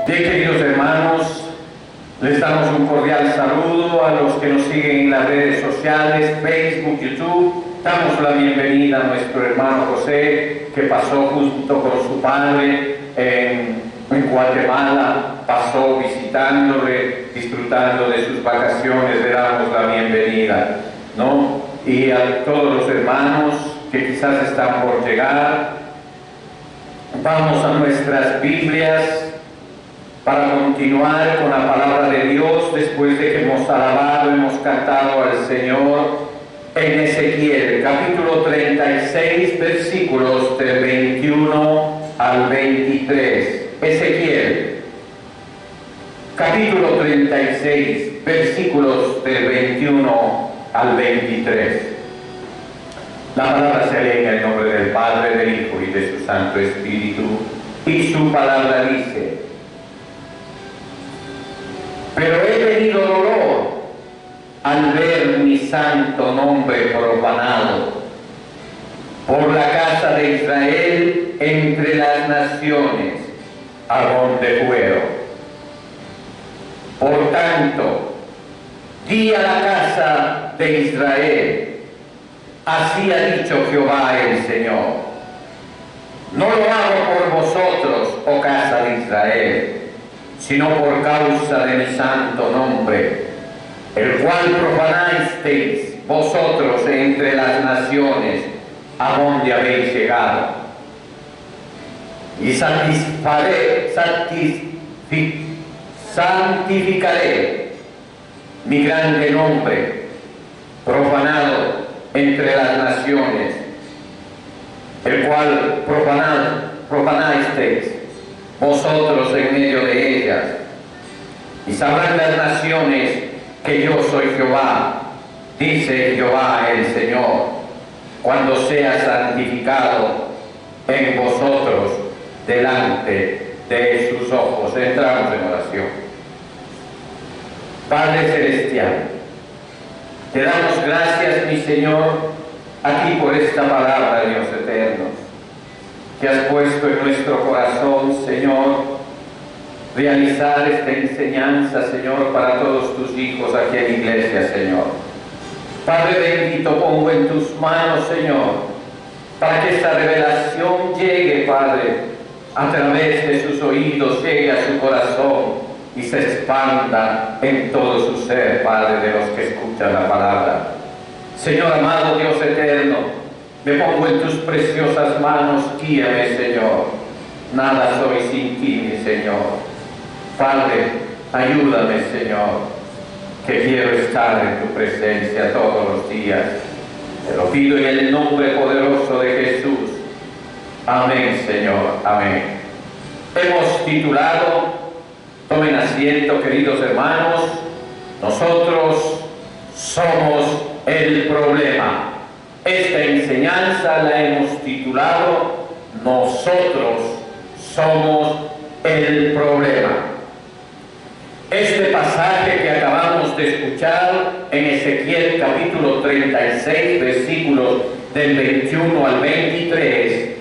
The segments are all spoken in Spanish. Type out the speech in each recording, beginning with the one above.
Bien, queridos hermanos, les damos un cordial saludo a los que nos siguen en las redes sociales, Facebook, YouTube. Damos la bienvenida a nuestro hermano José, que pasó junto con su padre en Guatemala, pasó visitándole, disfrutando de sus vacaciones. Le damos la bienvenida, ¿no? Y a todos los hermanos que quizás están por llegar, vamos a nuestras Biblias para continuar con la palabra de Dios después de que hemos alabado, hemos cantado al Señor en Ezequiel, capítulo 36, versículos del 21 al 23. Ezequiel, capítulo 36, versículos del 21 al 23. La palabra se lee en el nombre del Padre, del Hijo y de su Santo Espíritu, y su palabra dice: pero he tenido dolor al ver mi santo nombre profanado por la casa de Israel entre las naciones a donde fueron. Por tanto, di a la casa de Israel: así ha dicho Jehová el Señor, no lo hago por vosotros, oh casa de Israel, sino por causa de mi santo nombre, el cual profanasteis vosotros entre las naciones a donde habéis llegado. Y santificaré mi grande nombre, profanado entre las naciones, el cual profanasteis vosotros en medio de ellas, y sabrán las naciones que yo soy Jehová, dice Jehová el Señor, cuando sea santificado en vosotros delante de sus ojos. Entramos en oración. Padre Celestial, te damos gracias, mi Señor, aquí por esta palabra, Dios eterno, que has puesto en nuestro corazón, Señor, realizar esta enseñanza, Señor, para todos tus hijos aquí en iglesia, Señor. Padre bendito, pongo en tus manos, Señor, para que esta revelación llegue, Padre, a través de sus oídos, llegue a su corazón y se expanda en todo su ser, Padre, de los que escuchan la palabra. Señor amado, Dios eterno, me pongo en tus preciosas manos, guíame, Señor. Nada soy sin ti, mi Señor. Padre, ayúdame, Señor, que quiero estar en tu presencia todos los días. Te lo pido en el nombre poderoso de Jesús. Amén, Señor, amén. Hemos titulado, tomen asiento, queridos hermanos, nosotros somos el problema. Esta enseñanza la hemos titulado Nosotros somos el problema. Este pasaje que acabamos de escuchar en Ezequiel capítulo 36, versículos del 21 al 23,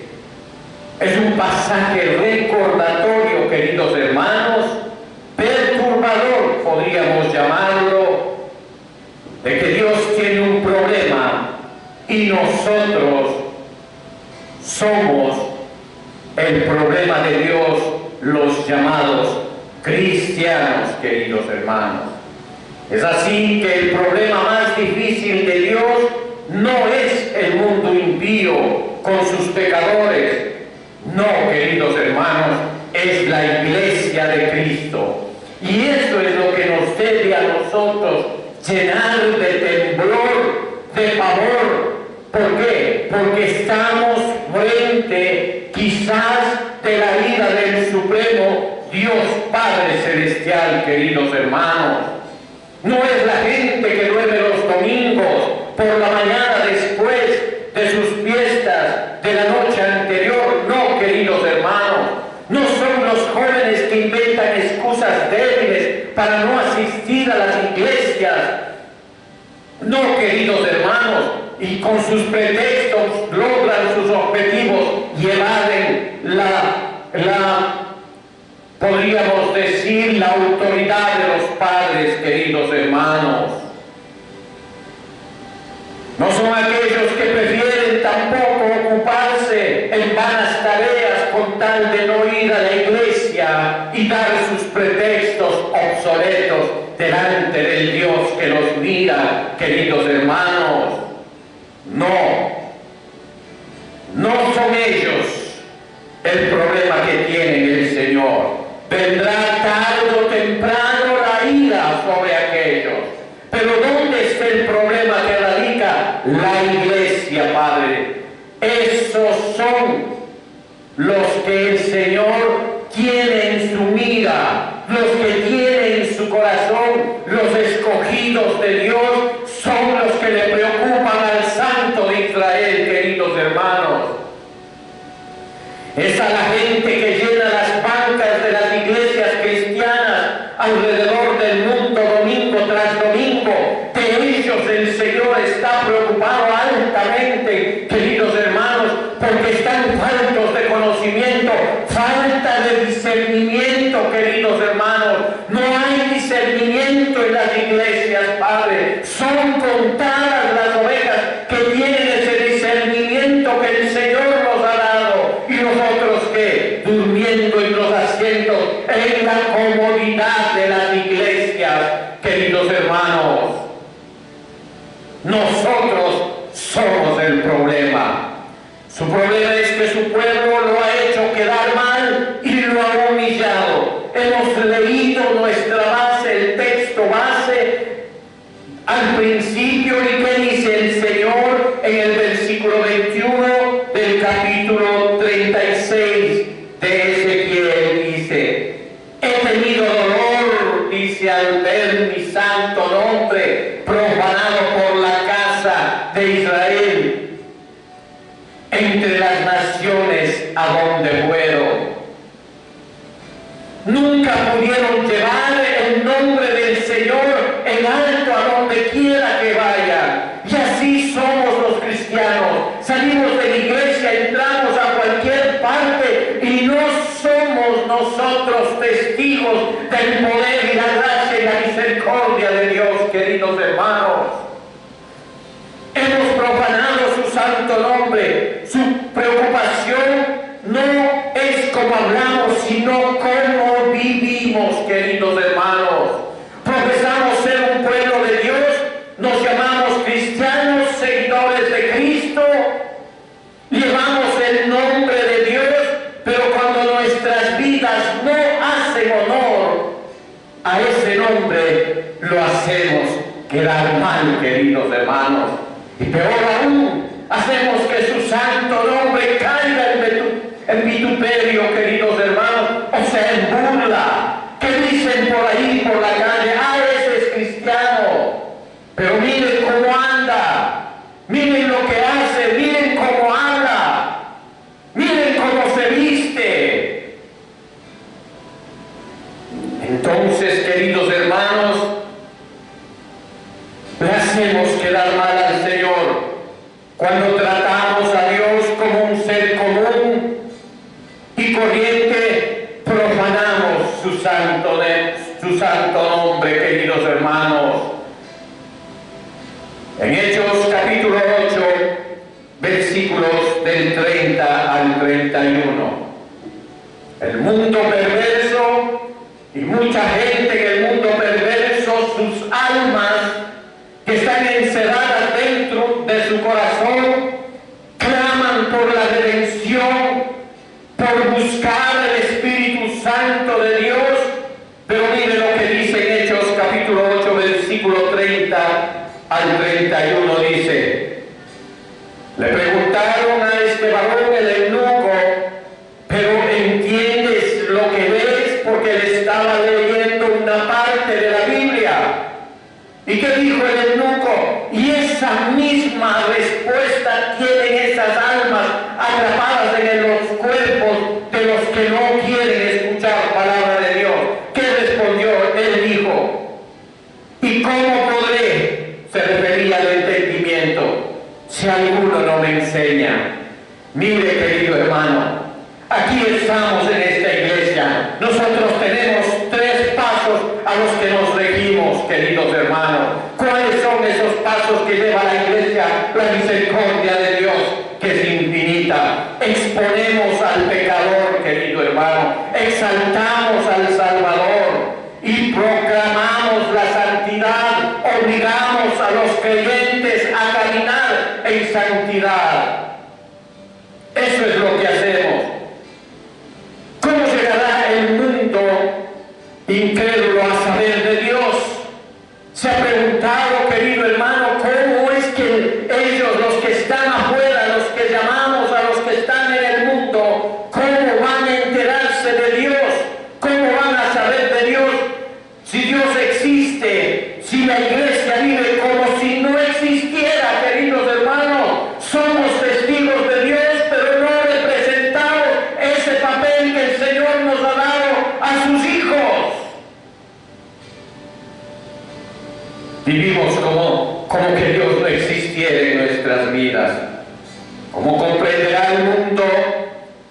es un pasaje recordatorio, queridos hermanos, perturbador, podríamos llamarlo, de que Dios tiene un problema y nosotros somos el problema de Dios, los llamados cristianos, queridos hermanos. Es así que el problema más difícil de Dios no es el mundo impío con sus pecadores. No, queridos hermanos, es la iglesia de Cristo. Y eso es lo que nos debe a nosotros llenar de temblor, de pavor. ¿Por qué? Porque estamos frente quizás de la ira del Supremo Dios Padre Celestial, queridos hermanos. No es la gente que duerme los domingos por la mañana después de sus fiestas de la noche anterior. No, queridos hermanos. No son los jóvenes que inventan excusas débiles para no asistir a las iglesias. No, queridos hermanos, y con sus pretextos logran sus objetivos y evaden podríamos decir, grandes, queridos hermanos. No son aquellos que prefieren tampoco ocuparse en vanas tareas con tal de no ir a la iglesia y dar sus pretextos obsoletos delante del Dios que los mira, queridos hermanos. No son ellos el problema que tiene el Señor. Vendrá tarde o temprano la ira sobre aquellos. Pero ¿dónde está el problema que radica? La iglesia, Padre. Esos son los que el Señor tiene en su mira, los que tiene en su corazón, los escogidos de Dios, son los que le preocupan al Santo de Israel, queridos hermanos. Es a la gente que llena las bancas de las iglesias cristianas alrededor del mundo domingo tras domingo. De ellos el Señor está preocupado altamente, queridos hermanos, porque están faltos de conocimiento, falta de discernimiento, queridos hermanos. No hay discernimiento en las iglesias, Padre. Son contadas las ovejas que tienen ese discernimiento que el Señor nos ha dado. Y nosotros que, durmiendo en los asientos, en la comodidad de las iglesias, queridos hermanos, nosotros somos el problema. Su problema es que su pueblo lo ha hecho quedar mal y lo ha humillado. Hemos leído nuestra base, el texto base, al principio, y ¿qué dice el Señor en el versículo 21 del capítulo 36 de Ezequiel? Dice: he tenido dolor, dice, al ver mi santo nombre profanado por la casa de Israel entre las naciones a donde fueron. Nunca pudieron llevar el nombre del Señor en alto a donde quiera que vayan. Y así somos los cristianos. Salimos de la iglesia, entramos a cualquier parte y no somos nosotros testigos del poder y la gracia y la misericordia de Dios, queridos hermanos. Hemos profanado su santo nombre. Su preocupación no es cómo hablamos, sino cómo vivimos, queridos hermanos. Profesamos ser un pueblo de Dios, nos llamamos cristianos, seguidores de Cristo, llevamos el nombre de Dios, pero cuando nuestras vidas no hacen honor a ese nombre, lo hacemos quedar mal, queridos hermanos. Y peor aún, hacemos que su santo nombre caiga en vituperio, queridos hermanos, o sea, en burla. Que dicen por ahí, por la calle: ah, ese es cristiano, pero miren cómo anda, miren lo que hace, miren cómo habla, miren cómo se viste. Entonces, queridos hermanos, le hacemos quedar mal al Señor cuando tratamos a Dios como un ser común y corriente. Profanamos su santo nombre, queridos hermanos. En Hechos capítulo 8, versículos del 30 al 31. El mundo perverso y mucha gente en el mundo perverso, sus almas que están encerradas dentro de su corazón, claman por la redención, por buscar el Espíritu Santo de Dios. Pero mire lo que dice en Hechos capítulo 8, versículo 30 al 31, dice: le preguntaron a este varón, el eunuco: pero ¿entiendes lo que ves? Porque él estaba leyendo una parte de la Biblia. ¿Y qué dijo el eunuco? Y esa misma respuesta tienen esas almas atrapadas en los cuerpos de los que no quieren escuchar palabra de Dios. ¿Qué respondió? Él dijo: ¿y cómo podré? Se refería al entendimiento, si alguno no me enseña. Mire, querido hermano, aquí estamos en esta iglesia. Nosotros tenemos 3 pasos a los que nos regimos, queridos hermanos. ¿Cuáles son esos pasos que lleva la Iglesia? La misericordia de Dios, que es infinita. Exponemos al pecador, querido hermano. Exaltamos al Salvador y proclamamos la santidad. Obligamos a los creyentes a caminar en santidad. Eso es lo que hacemos. ¿Cómo llegará el mundo incrédulo a saber de Dios? ¿Se ha preguntado, querido hermano, cómo es que ellos, los que están afuera, los que llamamos a los que están en el mundo, cómo van a enterarse de Dios? ¿Cómo van a saber de Dios? Si Dios existe, si la Iglesia vive como si no existiera, queridos hermanos, somos testigos de Dios, pero no representamos ese papel que el Señor nos ha dado a sus hijos. Vivimos como que Dios no existiera en nuestras vidas. ¿Cómo comprenderá el mundo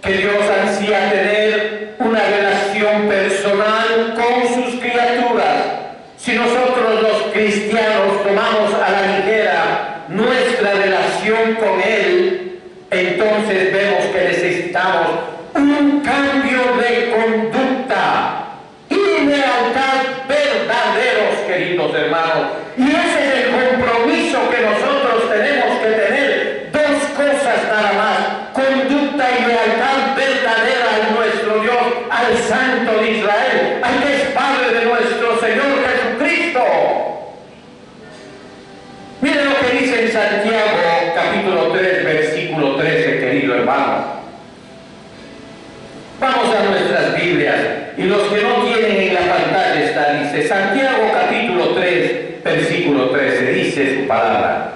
que Dios ansía tener una relación personal con sus criaturas? Si nosotros los cristianos tomamos a la ligera nuestra relación con Él, entonces vemos que necesitamos un cambio de conducta y lealtad verdaderos, queridos hermanos. Y ese es el compromiso que nosotros tenemos que tener. Dos cosas nada más: conducta y lealtad verdadera a nuestro Dios, al Santo de Israel, al que es Padre de nuestro Señor Jesucristo. Miren lo que dice en Santiago, capítulo 3, versículo 13, querido hermano. Vamos a nuestras Biblias, y los que no tienen en la pantalla está, dice Santiago capítulo 3, versículo 13, dice su palabra: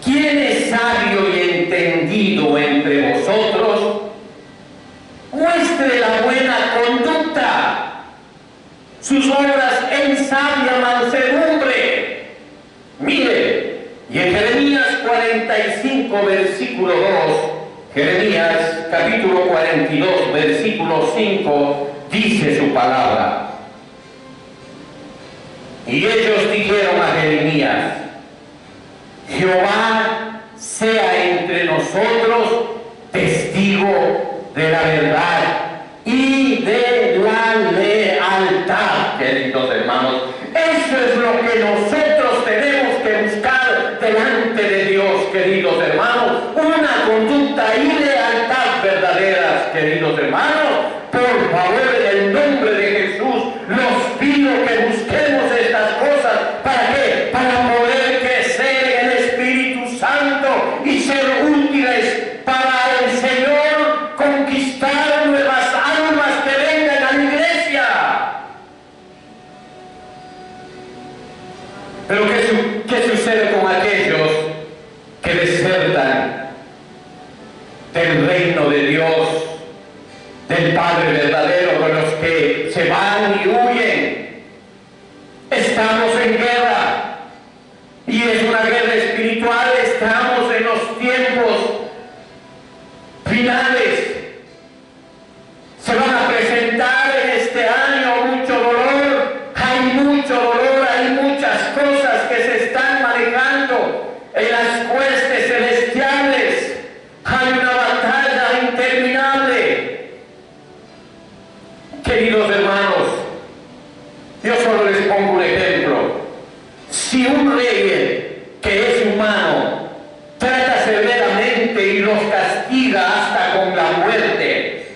¿quién es sabio y entendido entre vosotros? Muestre la buena conducta, sus obras en sabia mansedumbre. Mire, y en Jeremías 45, versículo 2, Jeremías capítulo 42, versículo 5, dice su palabra: y ellos dijeron a Jeremías: Jehová sea entre nosotros testigo de la verdad y de la lealtad. Queridos hermanos, eso es lo que nosotros tenemos que buscar delante de Dios, queridos hermanos, una conducta y lealtad verdaderas, queridos hermanos. Por favor, en el nombre de Jesús, los pido que busquemos estas cosas. ¿Para qué? Para poder crecer en el Espíritu Santo y ser útiles para el Señor, conquistar nuevas almas que vengan a la iglesia. Pero ¿qué sucede con aquellos que desertan del reino de Dios, del Padre verdadero, con los que se van y huyen? Estamos en guerra, y es una guerra espiritual. Estamos en los tiempos finales. Se van a presentar en este año mucho dolor, hay mucho dolor, hay muchas cosas que se están manejando en las huestes celestiales. Hay una batalla interminable. Queridos hermanos, yo solo les pongo un ejemplo. Si un rey que es humano trata severamente y los castiga hasta con la muerte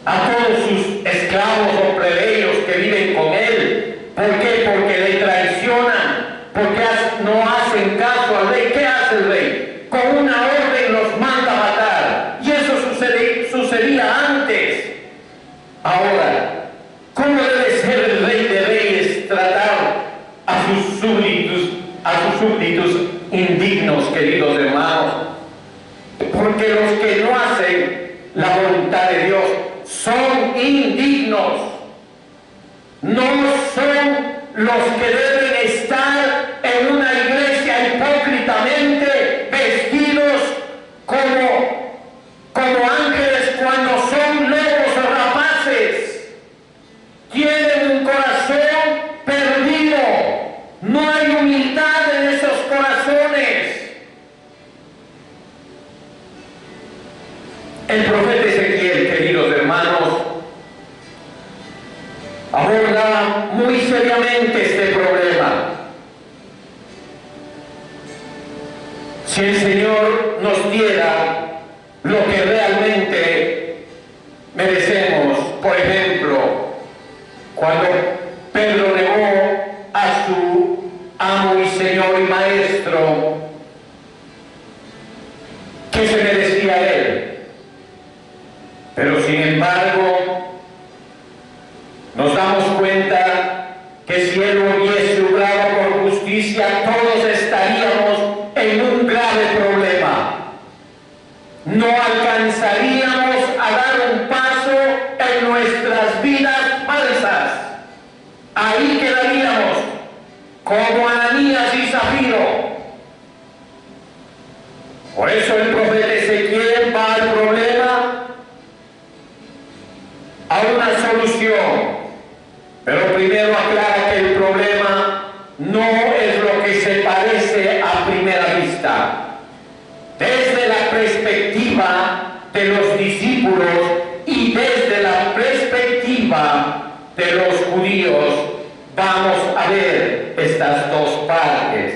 a todos sus esclavos o plebeyos que viven con él, ¿por qué? Porque le traicionan, porque no hacen caso al rey. ¿Qué hace el rey? Con una orden los manda a matar, y eso sucedía antes. Ahora, ¿cómo debe ser el Rey de Reyes tratar a sus súbditos indignos, queridos hermanos? Porque los que no hacen la voluntad de Dios son indignos, no son los que deben estar en una iglesia hipócritamente vestidos como ángeles cuando son lobos rapaces. Tienen un corazón, Si el Señor nos diera lo que realmente merecemos, por ejemplo, cuando Pedro negó a su amo y Señor y Maestro, ¿qué se merecía él? Pero sin embargo, nos damos cuenta que si él hubiese obrado por justicia, todos estaríamos en un grave problema. No alcanzaríamos a dar un paso en nuestras vidas falsas. Ahí quedaríamos como Ananías y Zafiro. Por eso el profeta Ezequiel va al problema, a una solución. Pero primero aclara que el problema no es lo que se parece a primera vista. Desde la perspectiva de los discípulos y desde la perspectiva de los judíos, vamos a ver estas dos partes.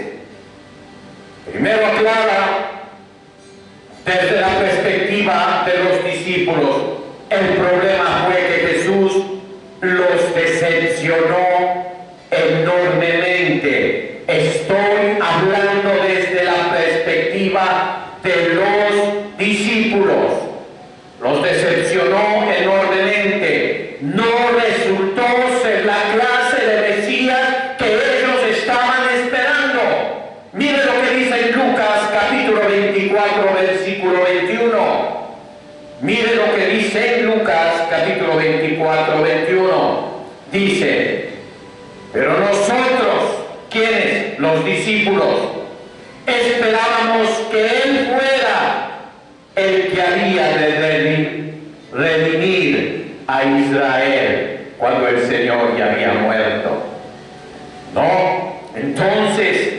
Primero aclara desde la perspectiva de los discípulos. El problema fue que Jesús los decepcionó enormemente. Estoy hablando desde la perspectiva de los discípulos. Los decepcionó enormemente. No resultó ser la clase de Mesías que ellos estaban esperando. Mire lo que dice en Lucas capítulo 24 versículo 21. Mire lo que dice en Lucas capítulo 24 21. Dice: pero nosotros, ¿quiénes? Los discípulos, esperábamos que Él fuera el que había de redimir a Israel cuando el Señor ya había muerto. ¿No? Entonces,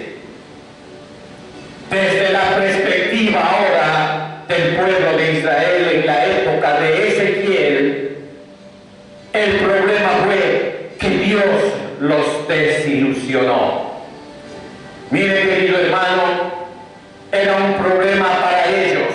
desde la perspectiva ahora del pueblo de Israel en la época de Ezequiel, el problema fue que Dios los desilusionó. Mire, querido hermano, era un problema para ellos.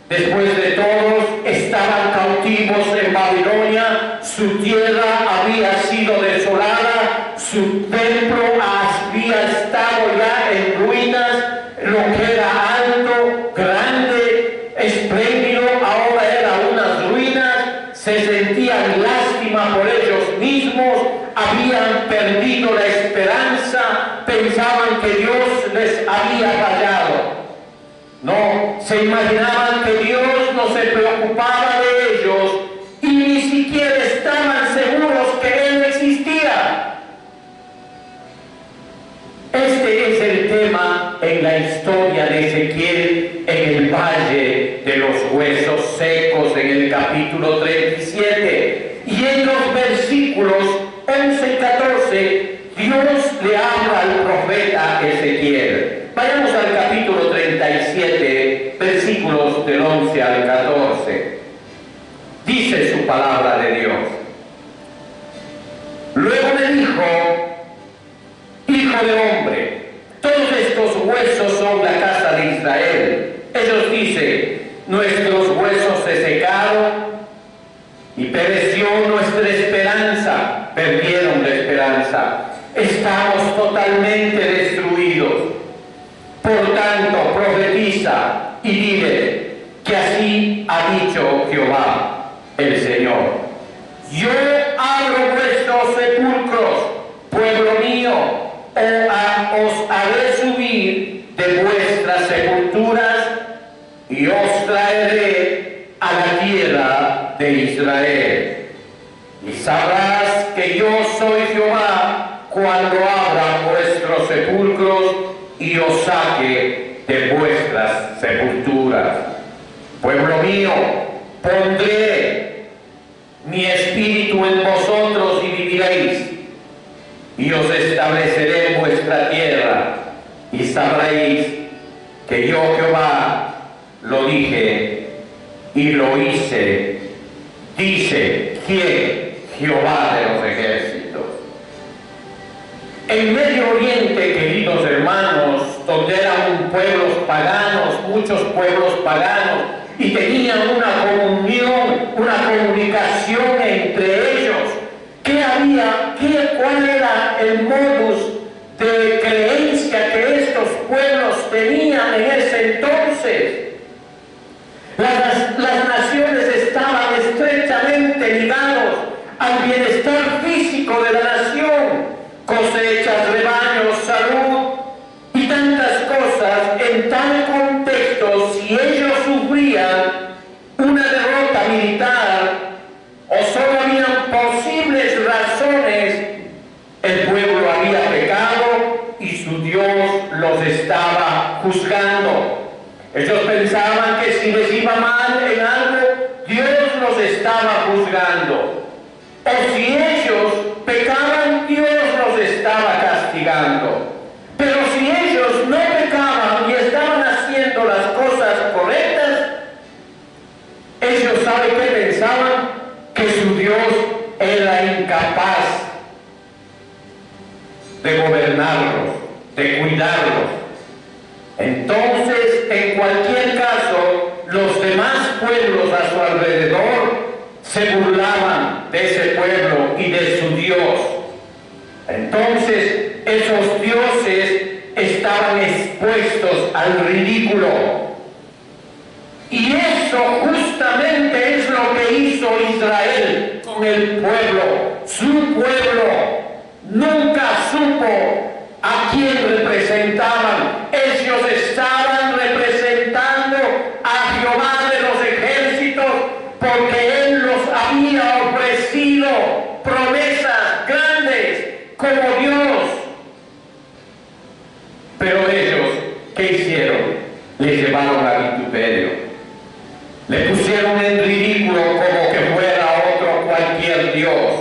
Después de todos, estaban cautivos en Babilonia, su tierra había sido desolada, su templo había estado ya en ruinas, lo que era alto, grande, espléndido, ahora eran unas ruinas, se sentían lástima por ellos mismos, habían perdido la esperanza, pensaban que Dios les había fallado. No, se imaginaban que Dios no se preocupaba de ellos y ni siquiera estaban seguros que Él existía. Este es el tema en la historia de Ezequiel en el Valle de los Huesos Secos, en el capítulo 37. Y en los versículos 11 y 14, Dios le habla al profeta Ezequiel. Vayamos al capítulo 37, versículos del 11 al 14. Dice su palabra de Dios: luego me dijo: hijo de hombre, todos estos huesos son la casa de Israel. Ellos dicen: nuestros huesos se secaron y pereció nuestra esperanza. Perdieron la esperanza. Estamos totalmente destruidos. Por tanto, profetiza y dile que así ha dicho Jehová, el Señor: yo abro vuestros sepulcros, pueblo mío, os haré subir de vuestras sepulturas y os traeré a la tierra de Israel. Y sabrás que yo soy Jehová cuando abra vuestros sepulcros y os saque de vuestras sepulturas. Pueblo mío, pondré mi espíritu en vosotros y viviréis, y os estableceré en vuestra tierra, y sabréis que yo Jehová lo dije y lo hice. Dice, ¿quién? Jehová de los ejércitos. En Medio Oriente, queridos hermanos, donde eran pueblos paganos muchos pueblos paganos y tenían una comunión, una comunicación entre ellos. ¿Cuál era el modus de creencia que estos pueblos tenían en ese entonces? Las naciones estaban estrechamente ligados al bienestar físico de la nación, cosechas, rebaños, salud y tantas cosas. En tal contexto, si ellos sufrían una derrota militar o solo habían posibles razones, el pueblo había pecado y su Dios los estaba juzgando. Ellos pensaban que si les iba mal en algo, Dios los estaba juzgando. O si ellos pecaban, Dios los estaba castigando. Pero si ellos no pecaban y estaban haciendo las cosas correctas, ellos, ¿saben qué pensaban? Que su Dios era incapaz de gobernarlos, de cuidarlos. Entonces, en cualquier caso, los demás pueblos a su alrededor se burlaban de ese pueblo y de su Dios. Entonces, esos dioses estaban expuestos al ridículo. Y eso justamente es lo que hizo Israel con el pueblo. Su pueblo nunca supo a quién representaban. Ellos estaban representando a Jehová de los ejércitos, porque Él los había ofrecido promesas grandes como Dios. Pero ellos, ¿qué hicieron? Les llevaron al vituperio. Le pusieron en ridículo como que fuera otro cualquier Dios.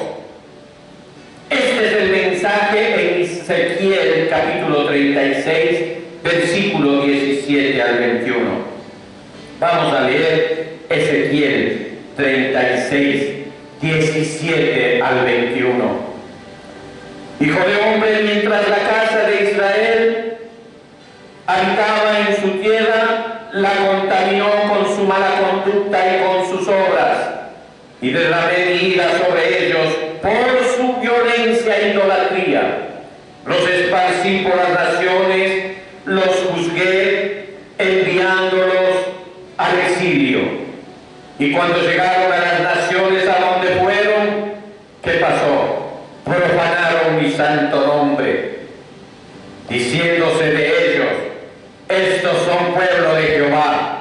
Este es el mensaje en Ezequiel capítulo 36, versículo 17 al 21. Vamos a leer Ezequiel 36, 17 al 21. Hijo de hombre, mientras la casa de Israel habitaba en su tierra, la contaminó con su mala conducta y con sus obras, y derramé mi ira sobre ellos por su violencia e idolatría. Los esparcí por las naciones, los juzgué, enviándolos al exilio. Y cuando llegaron a las naciones a donde fueron, ¿qué pasó? Profanaron mi santo nombre, diciéndose de ellos: estos son pueblo de Jehová.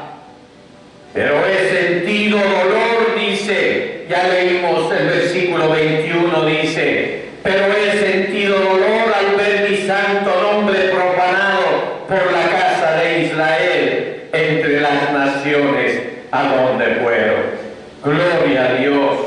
Pero he sentido dolor, dice, ya leímos el versículo 21, dice: pero he sentido dolor al ver mi santo nombre profanado por la casa de Israel entre las naciones a donde fueron. Gloria a Dios.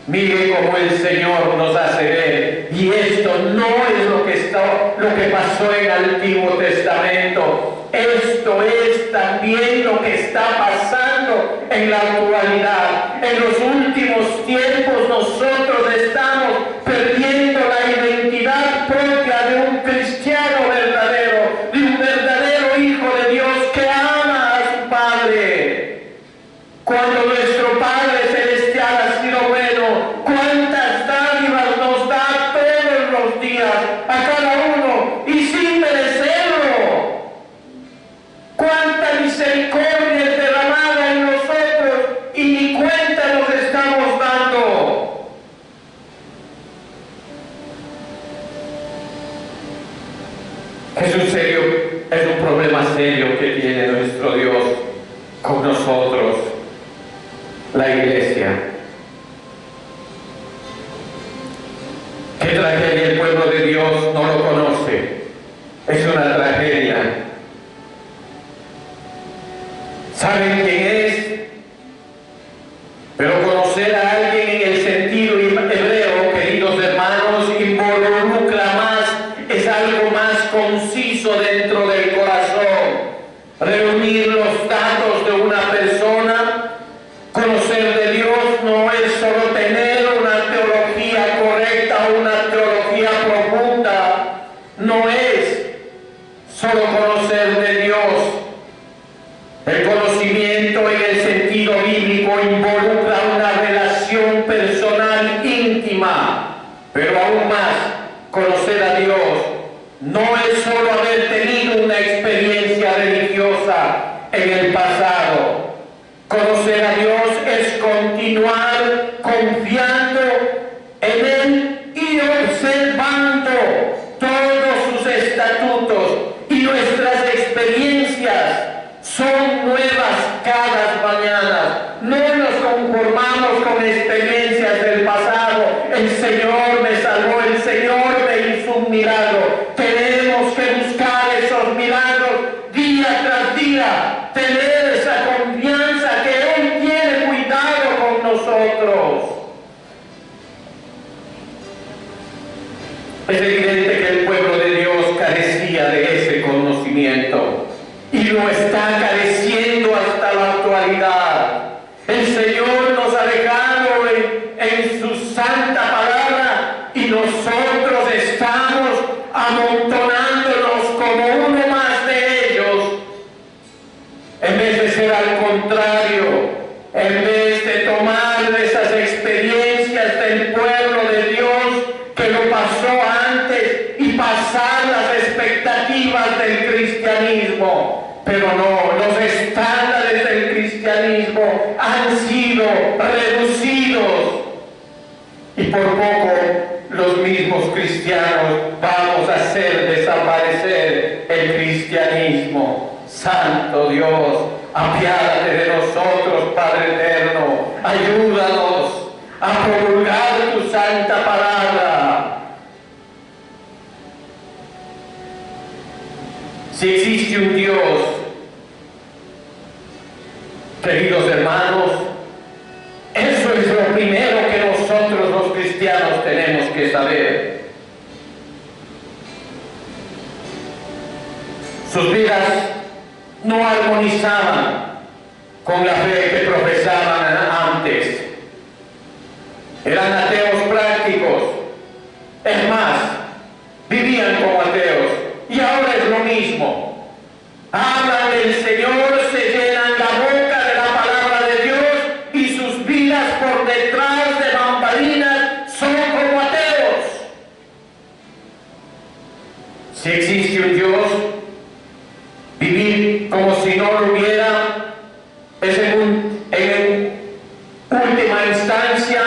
Mire cómo el Señor nos hace ver. Y esto no es lo que pasó en el Antiguo Testamento. Esto es también lo que está pasando en la actualidad. En los últimos tiempos nosotros estamos perdiendo la identidad propia de un cristiano verdadero, de un verdadero hijo de Dios que ama a su Padre. Cuando nuestro Padre Celestial ha sido bueno, cuántas dádivas nos da todos los días a cada uno y sin merecerlo. Cuánta misericordia es derramada en nosotros y ni cuenta nos estamos dando. Es un problema serio que tiene nuestro Dios con nosotros, la iglesia. Qué tragedia, el pueblo de Dios no lo conoce. Es una tragedia. ¿Saben quién es? Pero conocer a alguien en el sentido hebreo, queridos hermanos, involucra más, es algo más conciso dentro del corazón. Reunir los datos de una persona, conocer de Dios, no es solo tener una teología correcta o una teología profunda, no es solo conocer de Dios. pasadas mañanas. No nos conformamos con experiencias del pasado. El Señor me salvó, el Señor me hizo un milagro. Tenemos que buscar esos milagros día tras día. Tener esa confianza que Él tiene cuidado con nosotros. Es evidente que el pueblo de Dios carecía de ese conocimiento y lo está careciendo hasta la actualidad. El Señor nos ha dejado en su santa palabra y nosotros estamos amontonándonos como uno más de ellos, en vez de ser al contrario, en vez de tomar esas experiencias del pueblo de Dios que lo pasó antes y pasar las expectativas del cristianismo. Pero no, los estándares del cristianismo han sido reducidos y por poco los mismos cristianos vamos a hacer desaparecer el cristianismo. Santo Dios, apiádate de nosotros, Padre eterno, ayúdanos a promulgar tu santa palabra. Si existe un Dios, queridos hermanos, eso es lo primero que nosotros los cristianos tenemos que saber. Sus vidas no armonizaban con la fe que profesaban antes. Eran ateos prácticos. Es más, vivían como ateos. Y ahora es lo mismo. Hablan del Señor, se llenan la boca de la palabra de Dios y sus vidas por detrás de bambalinas son como ateos. Si existe un Dios, vivir como si no lo hubiera es en última instancia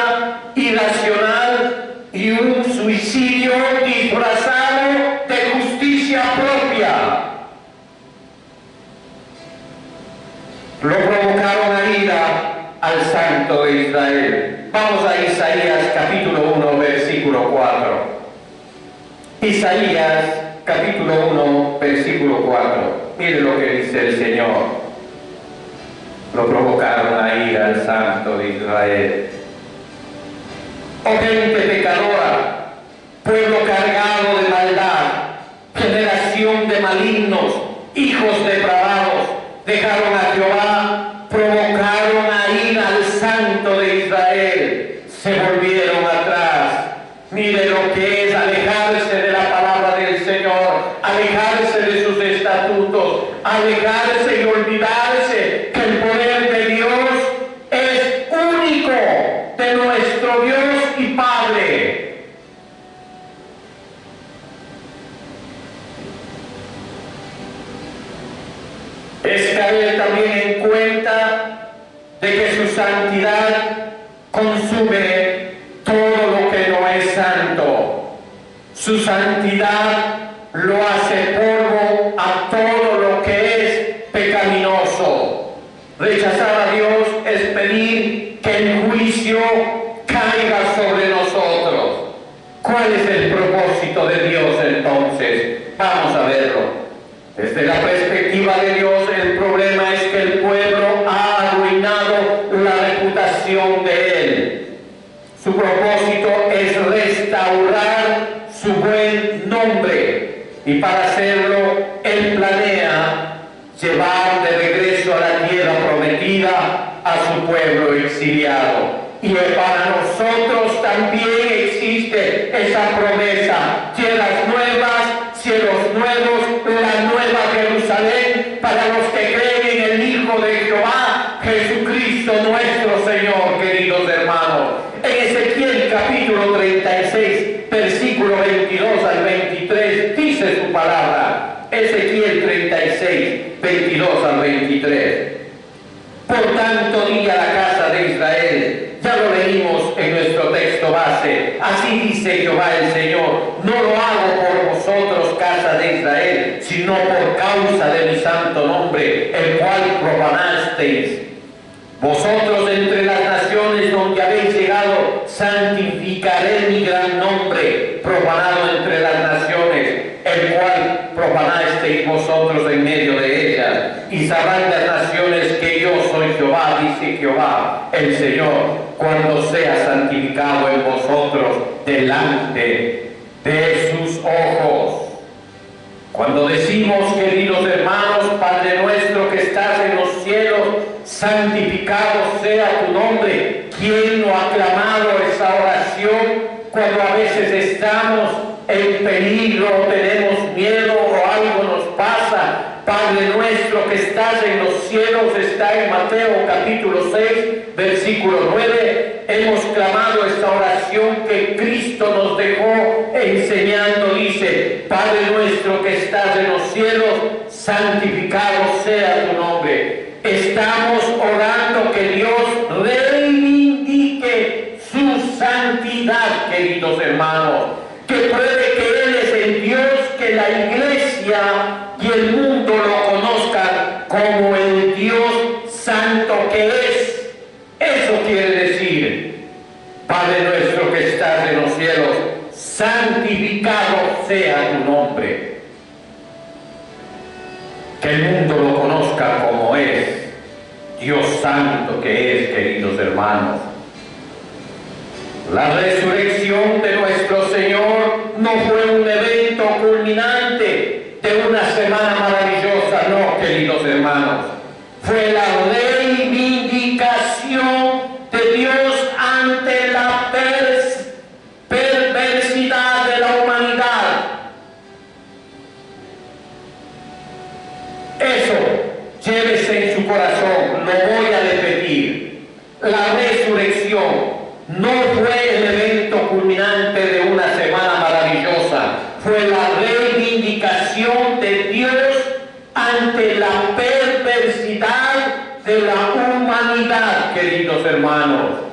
irracional y un suicidio disfrazado de justicia propia. Lo provocaron a ira al Santo de Israel. Vamos a Isaías capítulo 1 versículo 4. Isaías capítulo 1 versículo 4. Mire lo que dice el Señor. Lo provocaron a ira al Santo de Israel. Oh gente pecadora, pueblo cargado de maldad, generación de malignos, hijos depravados, dejaron a Jehová, provocaron a ira al Santo de Israel, se volvieron atrás. Mire lo que es alejarse de la palabra del Señor, alejarse de sus estatutos, alejarse y olvidarse que el poder de Dios es único, de nuestro Dios y Padre. Es caer también en cuenta de que su santidad consume todo lo que no es santo. Su santidad lo hace polvo a todo lo que es pecaminoso. Rechazar a Dios es pedir que el juicio caiga sobre nosotros. ¿Cuál es el propósito de Dios entonces? Vamos a verlo. Desde la perspectiva de Dios, el problema es que el pueblo ha arruinado la reputación de Él. Su propósito es restaurar su buen nombre y para hacerlo Él planea llevar de regreso a la tierra prometida a su pueblo exiliado. Y para nosotros también existe esa promesa: tierras nuevas, cielos nuevos, la nueva Jerusalén, para los que creen en el Hijo de Jehová, Jesucristo nuestro Señor, queridos hermanos. En Ezequiel capítulo 36, versículo 22 al 23, dice su palabra. Ezequiel 36, 22 al 23. Por tanto, di a la casa de Israel, ya lo leímos en nuestro texto base, así dice Jehová el Señor: no lo hago por vosotros, casa de Israel, sino sino por causa de mi santo nombre, el cual profanasteis. Vosotros entre las naciones donde habéis llegado, santificaré mi gran nombre, profanado entre las naciones, el cual profanasteis vosotros en medio de ellas. Y sabrán las naciones que yo soy Jehová, dice Jehová, el Señor, cuando sea santificado en vosotros delante de sus ojos. Cuando decimos, queridos hermanos, Padre nuestro que estás en los cielos, santificado sea tu nombre. ¿Quién no ha clamado esa oración cuando a veces estamos en peligro, tenemos miedo o algo nos pasa? Padre nuestro que estás en los cielos, está en Mateo capítulo 6, versículo 9. Hemos clamado esta oración que Cristo nos dejó enseñando. Dice, Padre nuestro que estás en los cielos, santificado sea tu nombre. Estamos orando que Dios reivindique su santidad, queridos hermanos, que pruebe que Él es el Dios, que la iglesia y el mundo lo conozcan como el Dios santo que es. Eso quiere decir, Padre nuestro que estás en los cielos, santificado sea tu nombre. Que el mundo lo conozca como es, Dios santo que es, queridos hermanos. La resurrección de nuestro Señor no fue un evento culminante de una semana maravillosa, no, queridos hermanos. Fue la reivindicación de Dios ante la perversidad de la humanidad. Eso, llévese en su corazón, lo voy a repetir. La resurrección no fue el evento culminante de una semana maravillosa, fue la reivindicación de Dios ante la perversidad de la humanidad, queridos hermanos.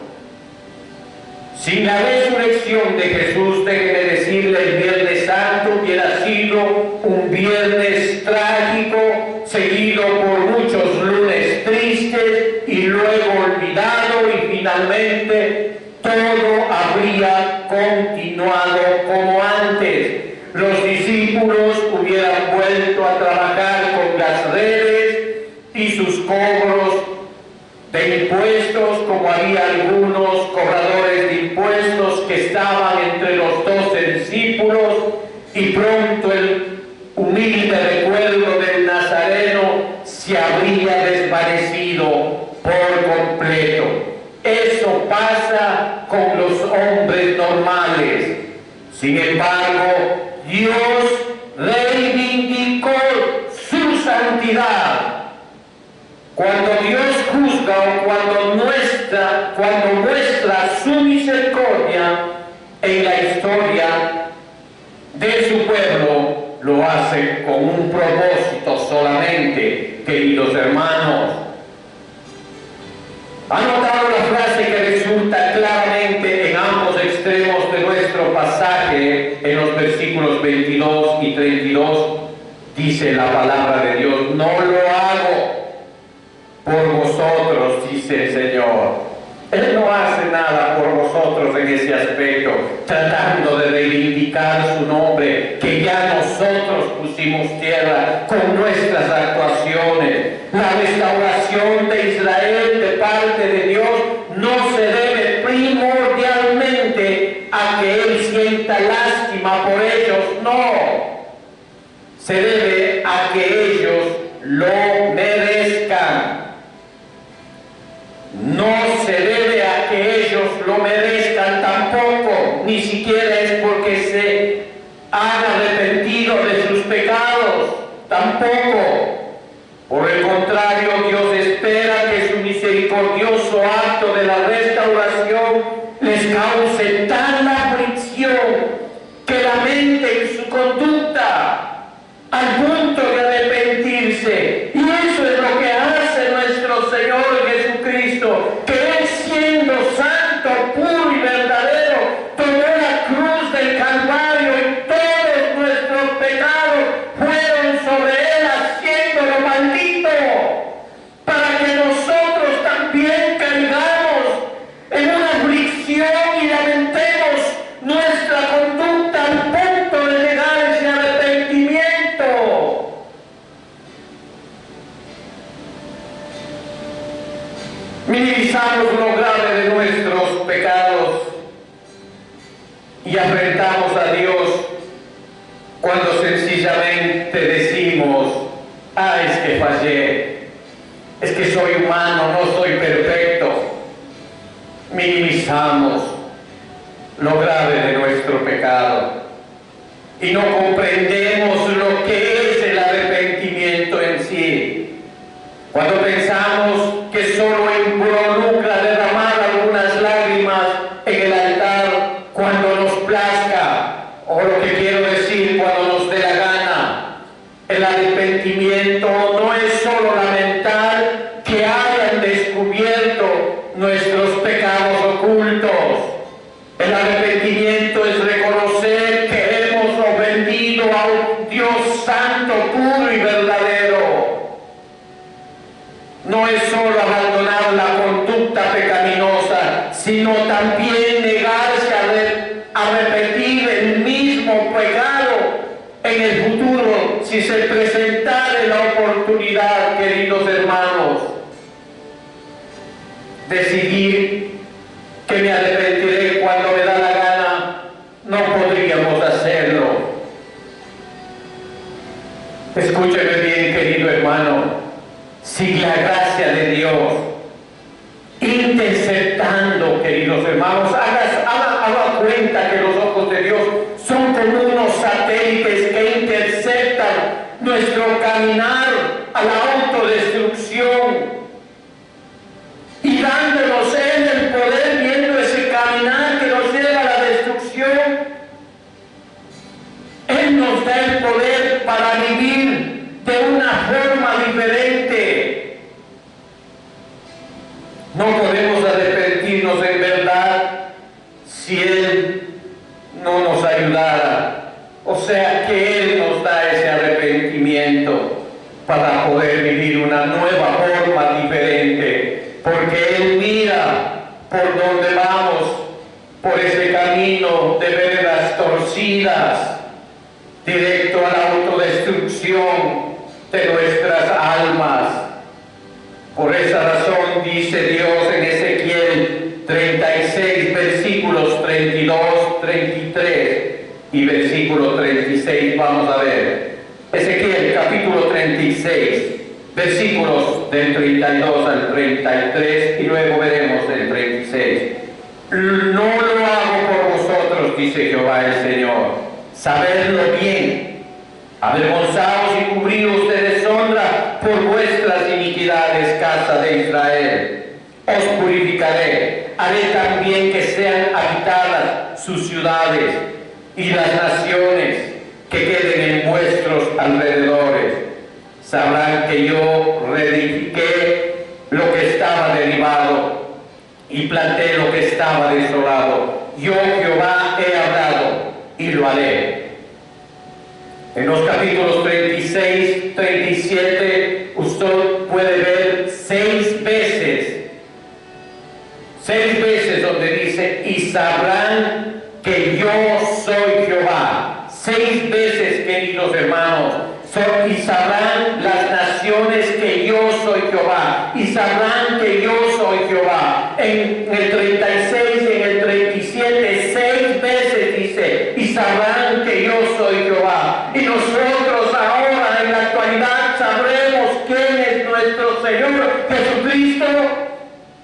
Sin la resurrección de Jesús, déjenme decirle, el Viernes Santo hubiera sido un viernes trágico, seguido por muchos lunes tristes y luego olvidado, y finalmente todo habría continuado como antes. Los discípulos hubieran vuelto a trabajar con las redes y sus cobros de impuestos, como había algunos cobradores de impuestos que estaban entre los 12 discípulos, y pronto el humilde recuerdo del Nazareno se habría desvanecido por completo. Eso pasa con los hombres normales. Sin embargo, Dios reivindicó su santidad. Cuando Dios juzga o cuando muestra su misericordia en la historia de su pueblo, lo hace con un propósito solamente, queridos hermanos. ¿Han notado la frase que resulta claramente en ambos extremos de nuestro pasaje, en los versículos 22 y 32? Dice la palabra de Dios, no lo hago por vosotros, dice el Señor. Él no hace nada por vosotros en ese aspecto, tratando de reivindicar su nombre, que ya nosotros pusimos tierra con nuestras actuaciones. La restauración de Israel de parte de Dios no se debe primordialmente a que Él sienta lástima por ellos, no. Se debe a que ellos lo merezcan. No se debe a que ellos lo merezcan tampoco, ni siquiera es porque se han arrepentido de sus pecados, tampoco. Por el contrario, Dios espera que su misericordioso acto de la restauración les cause tal aflicción que lamenten su conducta al punto de arrepentirse. Y eso es lo que hace nuestro Señor Jesucristo, que Él, siendo santo, puro y verdadero, tomó la cruz minimizamos lo grave de nuestros pecados y afrentamos a Dios cuando sencillamente decimos: ah, es que fallé, es que soy humano, no soy perfecto. Minimizamos lo grave de nuestro pecado y no comprendemos lo que es el arrepentimiento en sí. Cuando pensamos que solo involucra derramar algunas lágrimas en el altar cuando nos plazca, o lo que quiero decir, cuando nos dé la gana. El arrepentimiento no es solo lamentar que hayan descubierto nuestros pecados ocultos. El arrepentimiento es reconocer que hemos ofendido a un Dios santo, puro y verdadero. No es solo abandonar la conducta pecaminosa, sino también negarse a repetir el mismo pecado en el futuro, si se presentare la oportunidad, queridos hermanos. Decidir que me arrepentiré cuando me da la gana, no podríamos hacerlo. Escúcheme bien, querido hermano. Si la gracia de Dios, interceptando, queridos hermanos, haga cuenta que los ojos de Dios son como unos satélites que interceptan nuestro caminar a la autodestrucción y dándonos en el poder, viendo ese caminar que nos lleva a la destrucción. Él nos da el poder para vivir de una forma diferente. No podemos arrepentirnos en verdad si Él no nos ayudara. O sea que Él nos da ese arrepentimiento para poder vivir una nueva forma diferente. Porque Él mira por donde vamos, por ese camino de veredas torcidas, directo a la autodestrucción de nuestras almas. Por esa razón dice Dios en Ezequiel 36, versículos 32, 33 y versículo 36, vamos a ver. Ezequiel capítulo 36, versículos del 32 al 33 y luego veremos el 36. No lo hago por vosotros, dice Jehová el Señor, sabedlo bien. Avergonzaos y cubridos de deshonra por vuestras iniquidades, casa de Israel. Os purificaré, haré también que sean habitadas sus ciudades y las naciones que queden en vuestros alrededores. Sabrán que yo reedifiqué lo que estaba derribado y planté lo que estaba desolado. Yo, Jehová, he hablado y lo haré. En los capítulos 36, 37, usted puede ver 6 veces donde dice: y sabrán que yo soy Jehová. 6 veces, queridos hermanos. Y sabrán las naciones que yo soy Jehová. Y sabrán que yo soy Jehová. En el 36 y en el 37, 6 veces dice: y sabrán que yo soy Jehová. Y nosotros ahora en la actualidad sabremos quién es nuestro Señor Jesucristo.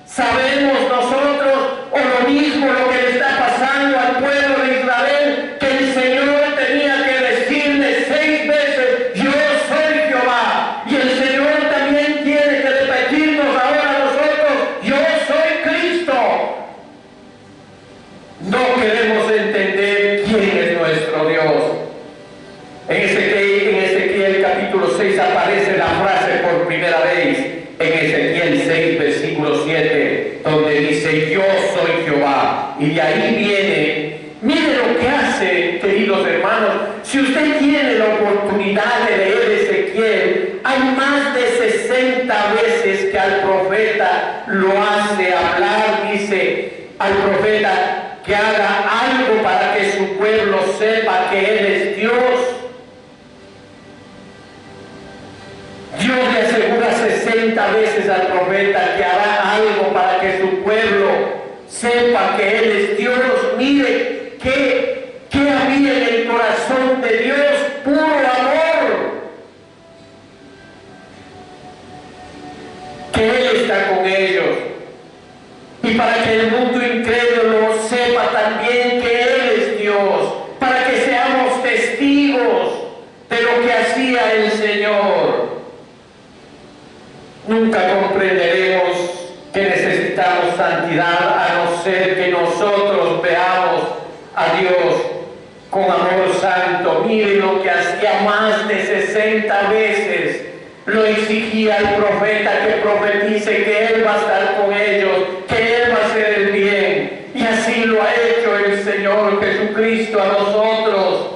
Sabemos nosotros, o lo mismo lo que le está pasando al pueblo de Israel, que el Señor tenía que decirle 6 veces: yo soy Jehová. Y el Señor también tiene que repetirnos ahora a nosotros: yo soy Cristo. No queremos entender quién es nuestro Dios. En Ezequiel capítulo 6 aparece la frase por primera vez, en Ezequiel 6 versículo 7, donde dice: yo soy Jehová. Y de ahí viene, mire lo que hace, queridos hermanos. Si usted tiene la oportunidad de leer Ezequiel, hay más de 60 veces que al profeta lo hace hablar, dice al profeta que haga algo para que su pueblo sepa que Él es Dios. Dios le asegura 60 60 veces al profeta que hará algo para que su pueblo sepa que Él es Dios. Mire que había en el corazón de Dios: puro amor. Que Él está con ellos. Y para que el mundo incrédulo sepa también que Él es Dios, para que seamos testigos de lo que hacía el Señor. Nunca comprenderemos que necesitamos santidad a no ser que nosotros veamos a Dios con amor santo. Mire lo que hacía más de 60 veces. Lo exigía el profeta que profetice que Él va a estar con ellos, que Él va a hacer el bien. Y así lo ha hecho el Señor Jesucristo a nosotros.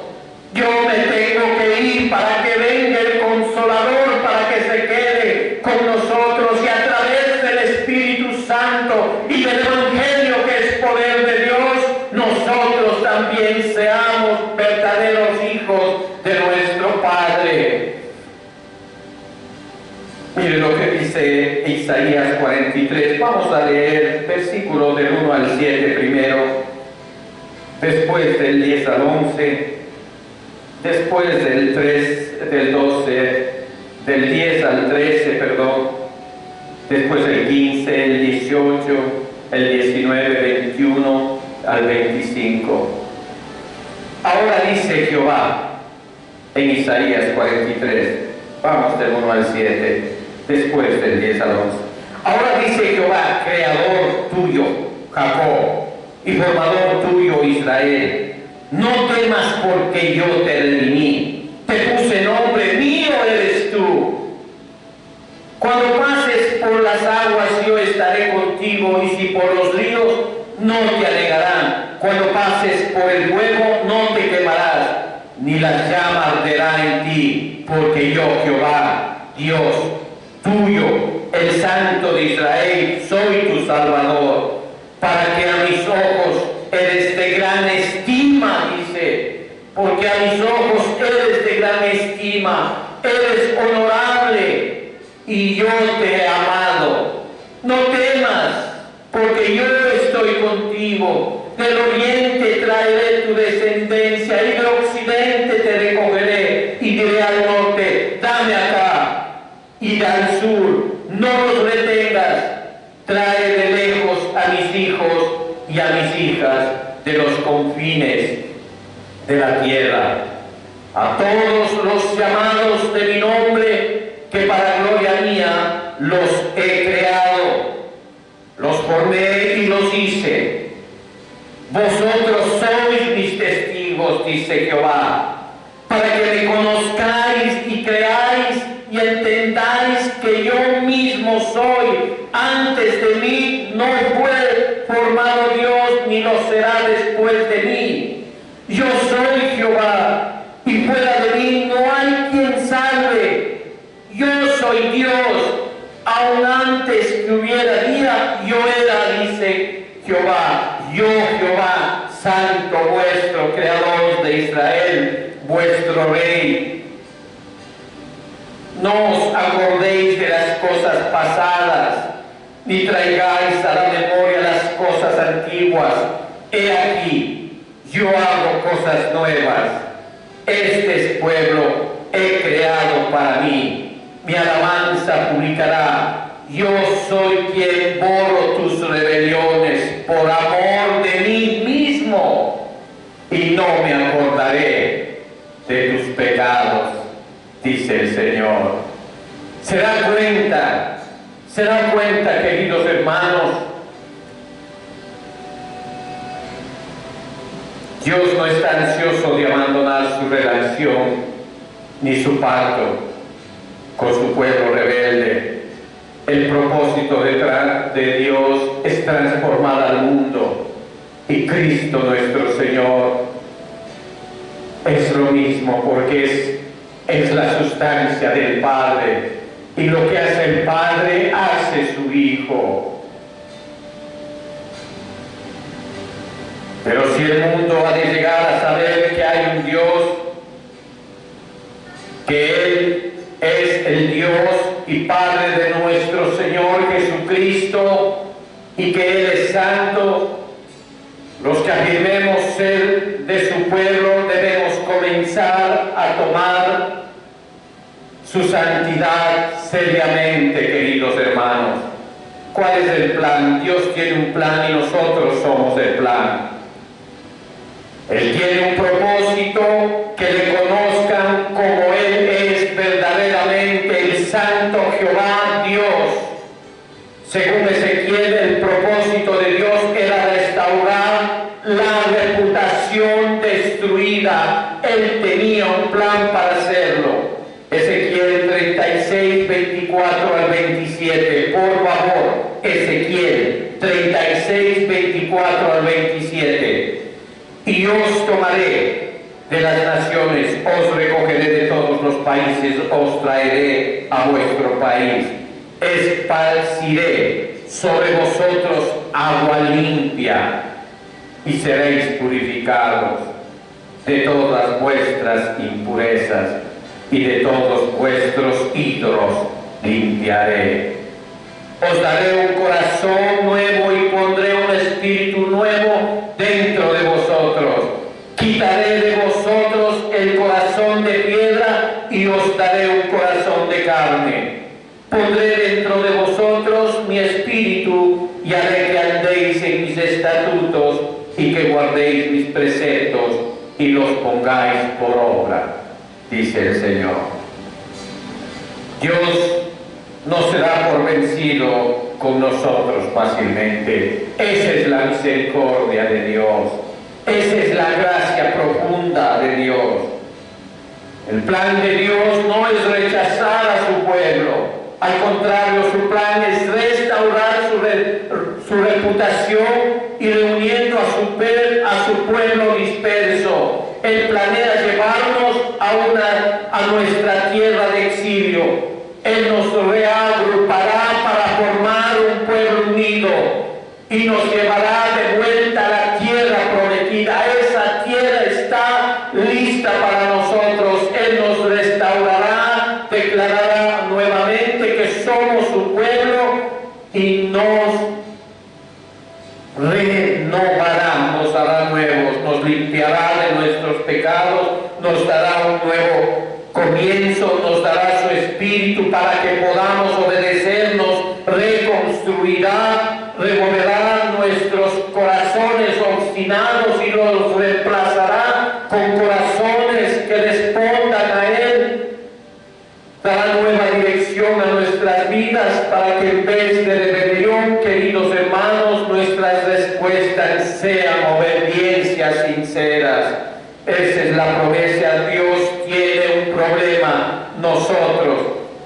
Yo me tengo que ir para que venga el Consolador, para que se quede con nosotros, y a través del Espíritu Santo y del Evangelio, que es poder de Dios, nosotros también seamos verdaderos hijos de nuestro Padre. Mire lo que dice Isaías 43. Vamos a leer versículos del 1 al 7 primero, después del 10 al 11, después del 10 al 13, perdón, después el 15, el 18, el 19, 21 al 25. Ahora dice Jehová en Isaías 43, vamos del 1 al 7. Después del 10 al 11. Ahora dice Jehová, creador tuyo, Jacob, y formador tuyo, Israel: no temas, porque yo te redimí, te puse nombre, mío eres tú. Cuando pases por las aguas, yo estaré contigo, y si por los ríos, no te anegarán. Cuando pases por el fuego, no te quemarás, ni las llamas arderán en ti, porque yo, Jehová, Dios tuyo, el Santo de Israel, soy tu Salvador, para que a mis ojos eres de gran estima, dice, porque a mis ojos eres de gran estima, eres honorable, y yo te he amado. No temas, porque yo estoy contigo. Del oriente traeré tu descendencia, y del occidente te recogeré, y diré al norte: dame acá. Y al sur, no los retengas, trae de lejos a mis hijos y a mis hijas de los confines de la tierra. A todos los llamados de mi nombre, que para gloria mía los he creado, los formé y los hice. Vosotros sois mis testigos, dice Jehová, para que me conozcáis y creáis y entendáis que yo mismo soy. Antes de mí no fue formado Dios, ni lo será después de mí. Yo soy Jehová, y fuera de mí no hay quien salve. Yo soy Dios, aun antes que hubiera día, yo era, dice Jehová. Yo, Jehová, santo vuestro, creador de Israel, vuestro rey. No os acordéis de las cosas pasadas, ni traigáis a la memoria las cosas antiguas. He aquí, yo hago cosas nuevas. Este es pueblo he creado para mí. Mi alabanza publicará. Yo soy quien borro tus rebeliones por amor de mí mismo, y no me acordaré de tus pecados, dice el Señor. ¿Se dan cuenta, queridos hermanos? Dios no está ansioso de abandonar su relación ni su pacto con su pueblo rebelde. El propósito de Dios es transformar al mundo, y Cristo nuestro Señor es lo mismo, porque es la sustancia del Padre, y lo que hace el Padre hace su Hijo. Pero si el mundo ha de llegar a saber que hay un Dios, que Él es es el Dios y Padre de nuestro Señor Jesucristo y que Él es santo, los que afirmemos ser de su pueblo debemos comenzar a tomar su santidad seriamente, queridos hermanos. ¿Cuál es el plan? Dios tiene un plan y nosotros somos el plan. Él tiene un propósito, que le conozcan como Él es verdaderamente el Santo Jehová Dios. Según Ezequiel, el propósito de Dios era restaurar la reputación destruida. Él tenía un plan para hacerlo. Ezequiel 36, 24 al 27. Por favor, Ezequiel 36, 24 al 27. Y os tomaré de las naciones, os recogeré de todos los países, os traeré a vuestro país. Esparciré sobre vosotros agua limpia y seréis purificados de todas vuestras impurezas y de todos vuestros ídolos limpiaré. Os daré un corazón nuevo y pondré un espíritu nuevo dentro de vosotros. Quitaré de vosotros el corazón de piedra y os daré un corazón de carne. Pondré dentro de vosotros mi espíritu y haré que andéis en mis estatutos y que guardéis mis preceptos y los pongáis por obra, dice el Señor. Dios no se da por vencido con nosotros fácilmente. Esa es la misericordia de Dios. Esa es la gracia profunda de Dios. El plan de Dios no es rechazar a su pueblo. Al contrario, su plan es restaurar su reputación y reuniendo a su pueblo disperso. Él planea llevarnos a nuestra tierra de exilio. Él nos reagrupará para formar un pueblo unido y nos llevará de vuelta a la tierra prometida. Esa tierra está lista para nosotros. Él nos restaurará, declarará nuevamente que somos su pueblo y nos renovará, nos hará nuevos, nos limpiará de nuestros pecados, nos dará un nuevo comienzo, nos dará su espíritu para que podamos obedecernos, reconstruirá, removerá nuestros corazones obstinados y los reemplazará con corazones que respondan a Él. Dará nueva dirección a nuestras vidas para que en vez de rebelión, queridos hermanos, nuestras respuestas sean obediencias sinceras. Esa es la promesa. Dios tiene un problema. Nosotros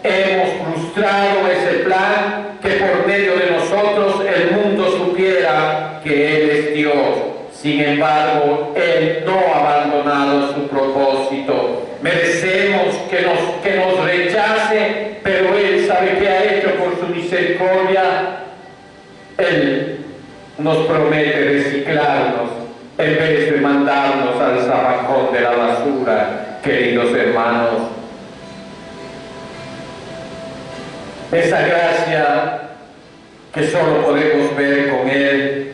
hemos frustrado ese plan, que por medio de nosotros el mundo supiera que Él es Dios. Sin embargo, Él no ha abandonado su propósito. Merecemos que nos rechace, pero Él sabe qué ha hecho por su misericordia. Él nos promete reciclarnos en vez de mandarnos al zafacón de la basura, queridos hermanos. Esa gracia que solo podemos ver con Él.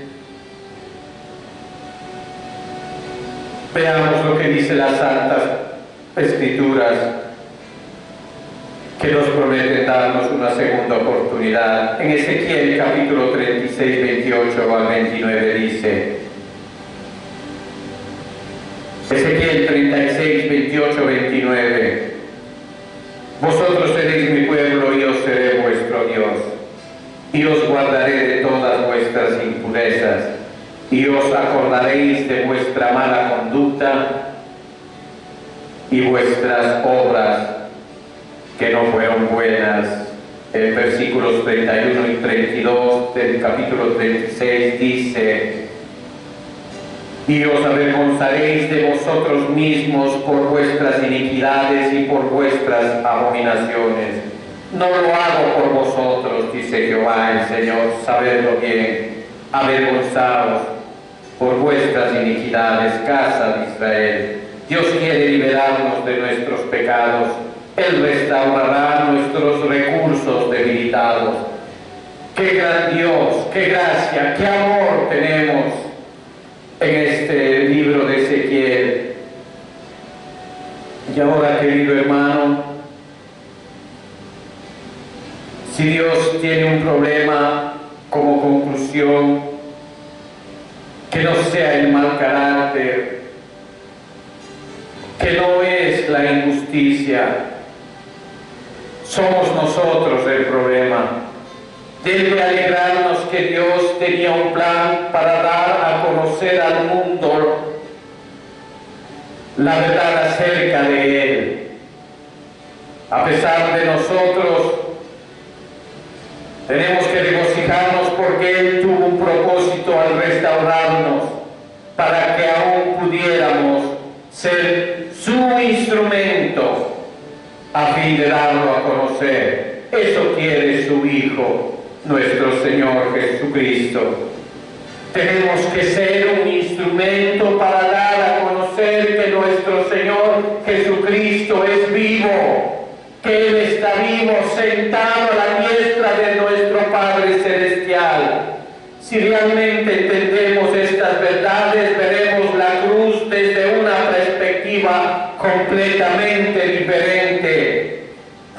Veamos lo que dice las Santas Escrituras, que nos prometen darnos una segunda oportunidad. En Ezequiel capítulo 36, 28 al 29 dice: Ezequiel 36, 28, 29. Vosotros seréis mi pueblo y yo seré vuestro Dios, y os guardaré de todas vuestras impurezas, y os acordaréis de vuestra mala conducta y vuestras obras que no fueron buenas. En versículos 31 y 32 del capítulo 36 dice: y os avergonzaréis de vosotros mismos por vuestras iniquidades y por vuestras abominaciones. No lo hago por vosotros, dice Jehová el Señor, sabedlo bien. Avergonzaos por vuestras iniquidades, casa de Israel. Dios quiere liberarnos de nuestros pecados, Él restaurará nuestros recursos debilitados. Qué gran Dios, qué gracia, qué amor tenemos en este libro de Ezequiel. Y ahora, querido hermano, si Dios tiene un problema como conclusión, que no sea el mal carácter, que no es la injusticia, somos nosotros el problema. Debe alegrarnos que Dios tenía un plan para dar a conocer al mundo la verdad acerca de Él. A pesar de nosotros, tenemos que regocijarnos porque Él tuvo un propósito al restaurarnos, para que aún pudiéramos ser su instrumento a fin de darlo a conocer. Eso quiere su Hijo, nuestro Señor Jesucristo. Tenemos que ser un instrumento para dar a conocer que nuestro Señor Jesucristo es vivo, que Él está vivo, sentado a la diestra de nuestro Padre Celestial. Si realmente entendemos estas verdades, veremos la cruz desde una perspectiva completamente diferente.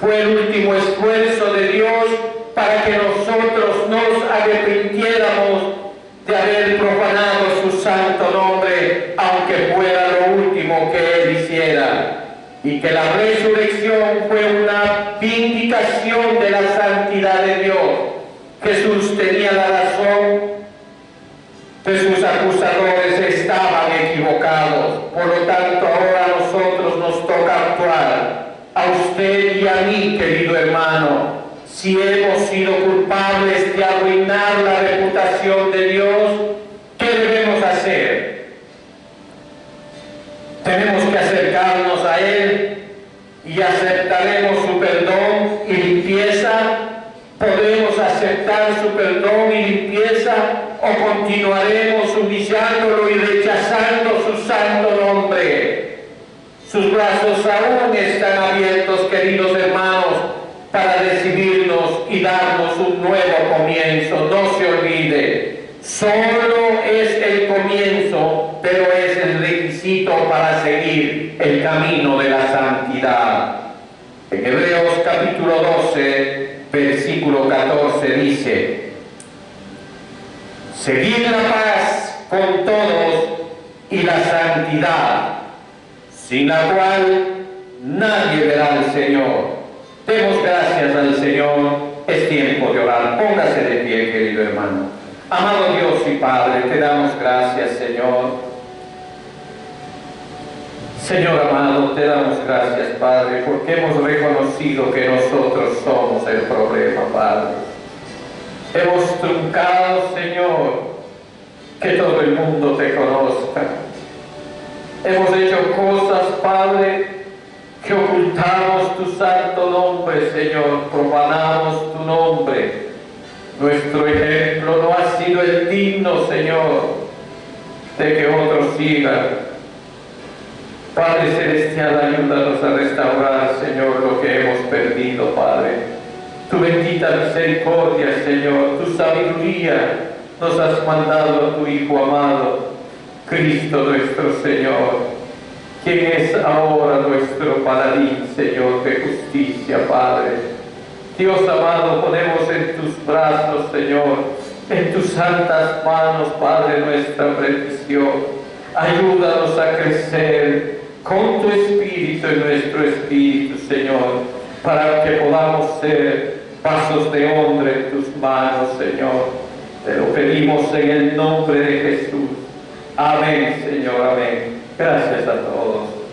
Fue el último esfuerzo de Dios para que nosotros nos arrepintiéramos de haber profanado su santo nombre, aunque fuera lo último que Él hiciera. Y que la resurrección fue una vindicación de la santidad de Dios. Jesús tenía la razón, pues sus acusadores estaban equivocados. Por lo tanto, ahora a nosotros nos toca actuar. A usted y a mí, querido hermano, si hemos sido culpables de arruinar la reputación de Dios, ¿qué debemos hacer? Tenemos que acercarnos a Él y aceptaremos su perdón y limpieza. ¿Podemos aceptar su perdón y limpieza o continuaremos humillándolo y rechazando su santo nombre? Sus brazos aún están abiertos, queridos hermanos, para recibirnos y darnos un nuevo comienzo. No se olvide, solo es el comienzo, pero es el requisito para seguir el camino de la santidad. En Hebreos capítulo 12, versículo 14 dice: seguid la paz con todos y la santidad, sin la cual nadie verá al Señor. Demos gracias al Señor, es tiempo de orar. Póngase de pie, querido hermano. Amado Dios y Padre, te damos gracias, Señor. Señor amado, te damos gracias, Padre, porque hemos reconocido que nosotros somos el problema, Padre. Hemos truncado, Señor, que todo el mundo te conozca. Hemos hecho cosas, Padre, que ocultamos tu santo nombre, Señor, profanamos tu nombre. Nuestro ejemplo no ha sido el digno, Señor, de que otros sigan. Padre Celestial, ayúdanos a restaurar, Señor, lo que hemos perdido, Padre. Tu bendita misericordia, Señor, tu sabiduría, nos has mandado a tu Hijo amado, Cristo nuestro Señor, quien es ahora nuestro paladín, Señor, de justicia, Padre. Dios amado, ponemos en tus brazos, Señor, en tus santas manos, Padre, nuestra petición. Ayúdanos a crecer con tu Espíritu en nuestro espíritu, Señor, para que podamos ser vasos de honra en tus manos, Señor. Te lo pedimos en el nombre de Jesús. Amén, Señor, amén. Gracias a todos.